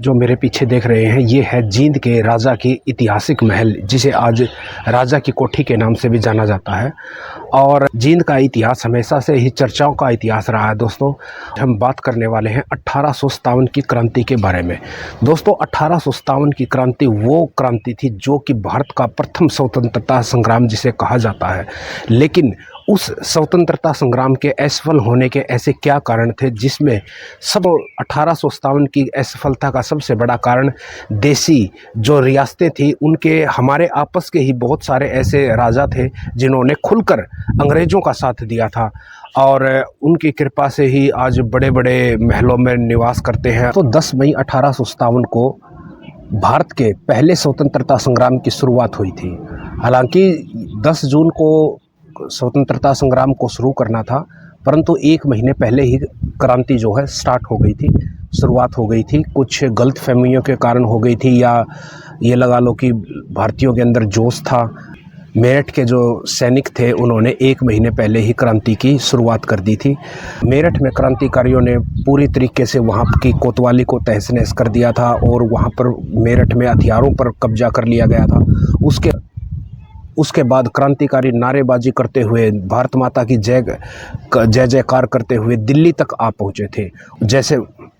जो मेरे पीछे देख रहे हैं ये है जींद के राजा की ऐतिहासिक महल, जिसे आज राजा की कोठी के नाम से भी जाना जाता है। और जींद का इतिहास हमेशा से ही चर्चाओं का इतिहास रहा है। दोस्तों, हम बात करने वाले हैं 1857 की क्रांति के बारे में। दोस्तों, 1857 की क्रांति वो क्रांति थी जो कि भारत का प्रथम स्वतंत्रता संग्राम जिसे कहा जाता है। लेकिन उस स्वतंत्रता संग्राम के असफल होने के ऐसे क्या कारण थे, जिसमें सब 1857 की असफलता का सबसे बड़ा कारण देसी जो रियासतें थी उनके हमारे आपस के ही बहुत सारे ऐसे राजा थे जिन्होंने खुलकर अंग्रेज़ों का साथ दिया था और उनकी कृपा से ही आज बड़े बड़े महलों में निवास करते हैं। तो 10 मई 1857 को भारत के पहले स्वतंत्रता संग्राम की शुरुआत हुई थी। हालांकि 10 जून को स्वतंत्रता संग्राम को शुरू करना था, परंतु 1 महीने पहले ही क्रांति जो है स्टार्ट हो गई थी, शुरुआत हो गई थी। कुछ गलतफहमियों के कारण हो गई थी, या ये लगा लो कि भारतीयों के अंदर जोश था। मेरठ के जो सैनिक थे उन्होंने 1 महीने पहले ही क्रांति की शुरुआत कर दी थी। मेरठ में क्रांतिकारियों ने पूरी तरीके से वहाँ की कोतवाली को तहस नहस कर दिया था और वहाँ पर मेरठ में हथियारों पर कब्जा कर लिया गया था। उसके बाद क्रांतिकारी नारेबाजी करते हुए, भारत माता की जय जयकार करते हुए दिल्ली तक आ पहुँचे थे।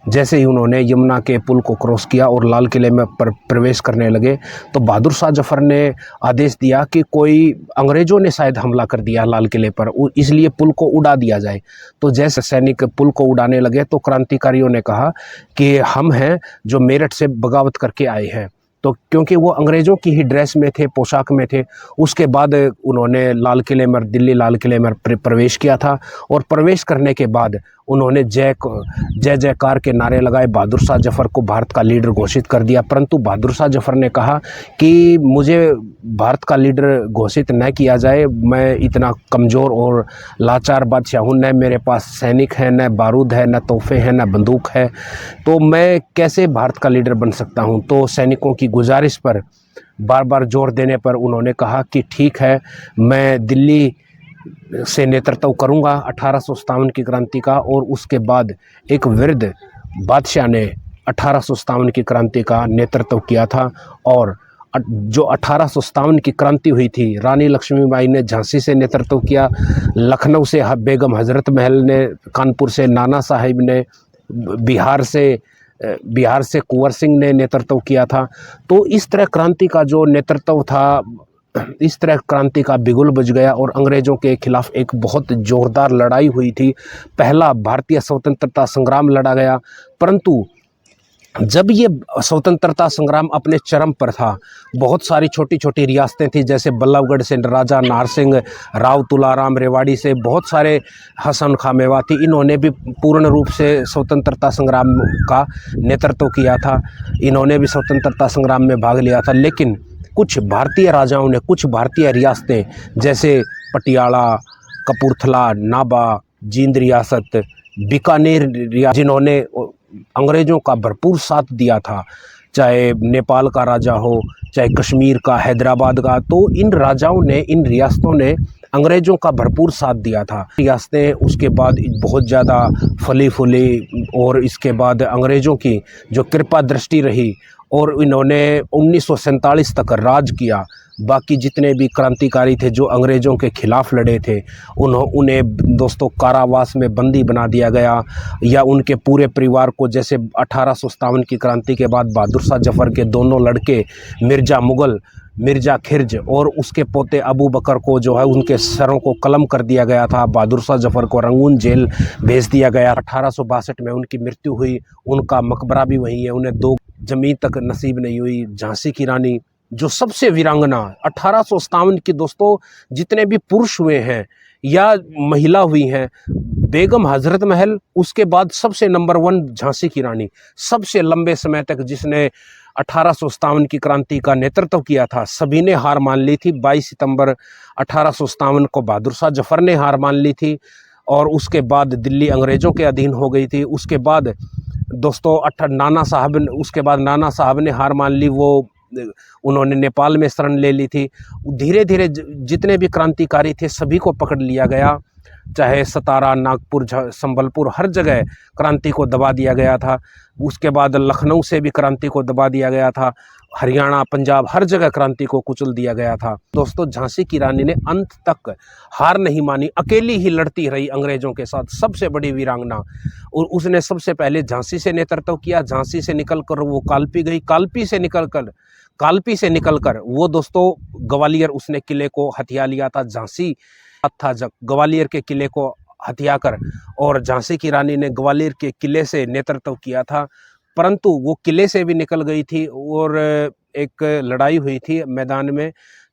जैसे ही उन्होंने यमुना के पुल को क्रॉस किया और लाल किले में प्रवेश करने लगे तो बहादुर शाह जफर ने आदेश दिया कि कोई अंग्रेज़ों ने शायद हमला कर दिया लाल किले पर, इसलिए पुल को उड़ा दिया जाए। तो जैसे सैनिक पुल को उड़ाने लगे तो क्रांतिकारियों ने कहा कि हम हैं जो मेरठ से बगावत करके आए हैं। तो क्योंकि वो अंग्रेज़ों की ही ड्रेस में थे, पोशाक में थे, उसके बाद उन्होंने दिल्ली लाल किले में प्रवेश किया था। और प्रवेश करने के बाद उन्होंने जय जयकार के नारे लगाए, बहादुर शाह जफर को भारत का लीडर घोषित कर दिया। परंतु बहादुर शाह जफर ने कहा कि मुझे भारत का लीडर घोषित न किया जाए, मैं इतना कमज़ोर और लाचार बादशाह हूँ, न मेरे पास सैनिक हैं, न बारूद है, न तोहफे हैं, न बंदूक है, तो मैं कैसे भारत का लीडर बन सकता हूँ। तो सैनिकों की गुजारिश पर, बार बार जोर देने पर उन्होंने कहा कि ठीक है, मैं दिल्ली से नेतृत्व करूंगा 1857 की क्रांति का। और उसके बाद एक वृद्ध बादशाह ने 1857 की क्रांति का नेतृत्व किया था। और जो 1857 की क्रांति हुई थी, रानी लक्ष्मीबाई ने झांसी से नेतृत्व किया, लखनऊ से बेगम हजरत महल ने, कानपुर से नाना साहिब ने, बिहार से कुंवर सिंह ने नेतृत्व किया था। तो इस तरह क्रांति का जो नेतृत्व था, इस तरह क्रांति का बिगुल बज गया और अंग्रेज़ों के खिलाफ एक बहुत ज़ोरदार लड़ाई हुई थी। पहला भारतीय स्वतंत्रता संग्राम लड़ा गया। परंतु जब ये स्वतंत्रता संग्राम अपने चरम पर था, बहुत सारी छोटी छोटी रियासतें थी, जैसे बल्लभगढ़ से राजा नाहर सिंह, राव तुलाराम रेवाड़ी से बहुत सारे, हसन खां मेवाती, इन्होंने भी पूर्ण रूप से स्वतंत्रता संग्राम का नेतृत्व किया था, इन्होंने भी स्वतंत्रता संग्राम में भाग लिया था। लेकिन कुछ भारतीय राजाओं ने, कुछ भारतीय रियासतें जैसे पटियाला, कपूरथला, नाभा, जींद रियासत, बीकानेर रियासत, जिन्होंने अंग्रेज़ों का भरपूर साथ दिया था, चाहे नेपाल का राजा हो, चाहे कश्मीर का, हैदराबाद का, तो इन राजाओं ने, इन रियासतों ने अंग्रेज़ों का भरपूर साथ दिया था। रियासतें उसके बाद बहुत ज़्यादा फली फूली और इसके बाद अंग्रेज़ों की जो कृपा दृष्टि रही और इन्होंने 1947 तक राज किया। बाकी जितने भी क्रांतिकारी थे जो अंग्रेज़ों के खिलाफ लड़े थे, उन्हें दोस्तों कारावास में बंदी बना दिया गया, या उनके पूरे परिवार को, जैसे 1857 की क्रांति के बाद बहादुर शाह जफर के दोनों लड़के मिर्ज़ा मुग़ल, मिर्ज़ा खिर्ज और उसके पोते अबू बकर को जो है उनके सरों को कलम कर दिया गया था। बहादुर शाह जफर को रंगून जेल भेज दिया गया। 1862 में उनकी मृत्यु हुई, उनका मकबरा भी वहीं है, उन्हें 2 ज़मीन तक नसीब नहीं हुई। झांसी की रानी जो सबसे वीरांगना 1857 की, दोस्तों जितने भी पुरुष हुए हैं या महिला हुई हैं, बेगम हजरत महल, उसके बाद सबसे नंबर 1 झांसी की रानी, सबसे लंबे समय तक जिसने 1857 की क्रांति का नेतृत्व किया था। सभी ने हार मान ली थी। 22 सितंबर 1857 को बहादुर शाह जफर ने हार मान ली थी और उसके बाद दिल्ली अंग्रेज़ों के अधीन हो गई थी। उसके बाद दोस्तों उसके बाद नाना साहब ने हार मान ली, वो उन्होंने नेपाल में शरण ले ली थी। धीरे धीरे जितने भी क्रांतिकारी थे सभी को पकड़ लिया गया, चाहे सतारा, नागपुर, संबलपुर, हर जगह क्रांति को दबा दिया गया था। उसके बाद लखनऊ से भी क्रांति को दबा दिया गया था, हरियाणा, पंजाब, हर जगह क्रांति को कुचल दिया गया था। दोस्तों, झांसी की रानी ने अंत तक हार नहीं मानी, अकेली ही लड़ती रही अंग्रेजों के साथ, सबसे बड़ी वीरांगना। और उसने सबसे पहले झांसी से नेतृत्व किया। झांसी से निकलकर वो कालपी गई, कालपी से निकलकर वो दोस्तों ग्वालियर, उसने किले को हथिया लिया था। झांसी था जब ग्वालियर के किले को हथिया कर, और झांसी की रानी ने ग्वालियर के किले से नेतृत्व किया था, परंतु वो किले से भी निकल गई थी और एक लड़ाई हुई थी मैदान में।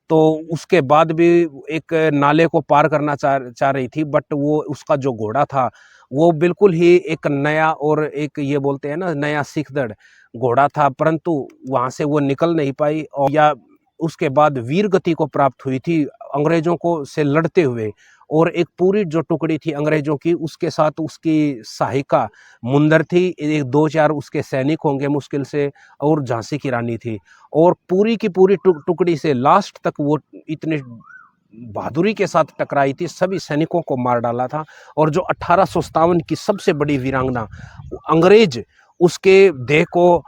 तो उसके बाद भी एक नाले को पार करना चाह रही थी, बट वो उसका जो घोड़ा था वो बिल्कुल ही एक नया, और एक ये बोलते हैं ना नया सिखदड़ घोड़ा था, परंतु वहाँ से वो निकल नहीं पाई। और या उसके बाद वीर गति को प्राप्त हुई थी अंग्रेजों को से लड़ते हुए, और एक पूरी जो टुकड़ी थी अंग्रेजों की, उसके साथ उसकी सहायिका मुंदर थी, एक 2-4 उसके सैनिक होंगे मुश्किल से, और झांसी की रानी थी। और पूरी की पूरी टुकड़ी से लास्ट तक वो इतने बहादुरी के साथ टकराई थी, सभी सैनिकों को मार डाला था। और जो 1857 की सबसे बड़ी वीरांगना, अंग्रेज उसके देह को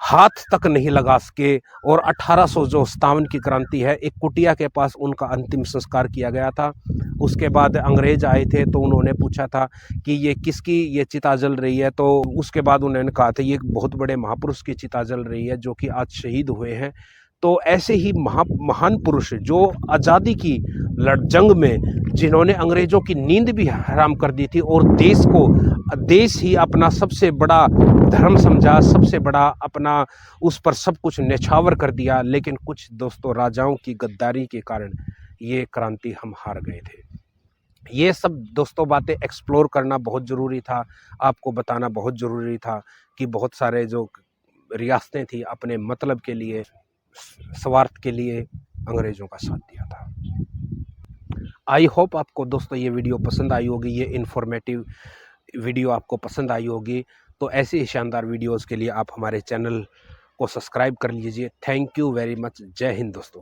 हाथ तक नहीं लगा सके, और 1857 की क्रांति है, एक कुटिया के पास उनका अंतिम संस्कार किया गया था। उसके बाद अंग्रेज आए थे तो उन्होंने पूछा था कि ये किसकी ये चिता जल रही है, तो उसके बाद उन्होंने कहा था ये बहुत बड़े महापुरुष की चिता जल रही है जो कि आज शहीद हुए हैं। तो ऐसे ही महान पुरुष जो आज़ादी की जंग में जिन्होंने अंग्रेजों की नींद भी हराम कर दी थी, और देश ही अपना सबसे बड़ा धर्म समझा, सबसे बड़ा अपना, उस पर सब कुछ न्यौछावर कर दिया, लेकिन कुछ दोस्तों राजाओं की गद्दारी के कारण ये क्रांति हम हार गए थे। ये सब दोस्तों बातें एक्सप्लोर करना बहुत ज़रूरी था, आपको बताना बहुत ज़रूरी था कि बहुत सारे जो रियासतें थी अपने मतलब के लिए, स्वार्थ के लिए अंग्रेज़ों का साथ दिया था। आई होप आपको दोस्तों ये वीडियो पसंद आई होगी, ये इन्फॉर्मेटिव वीडियो आपको पसंद आई होगी। तो ऐसे ही शानदार वीडियोस के लिए आप हमारे चैनल को सब्सक्राइब कर लीजिए। Thank you very much. जय हिंद दोस्तों।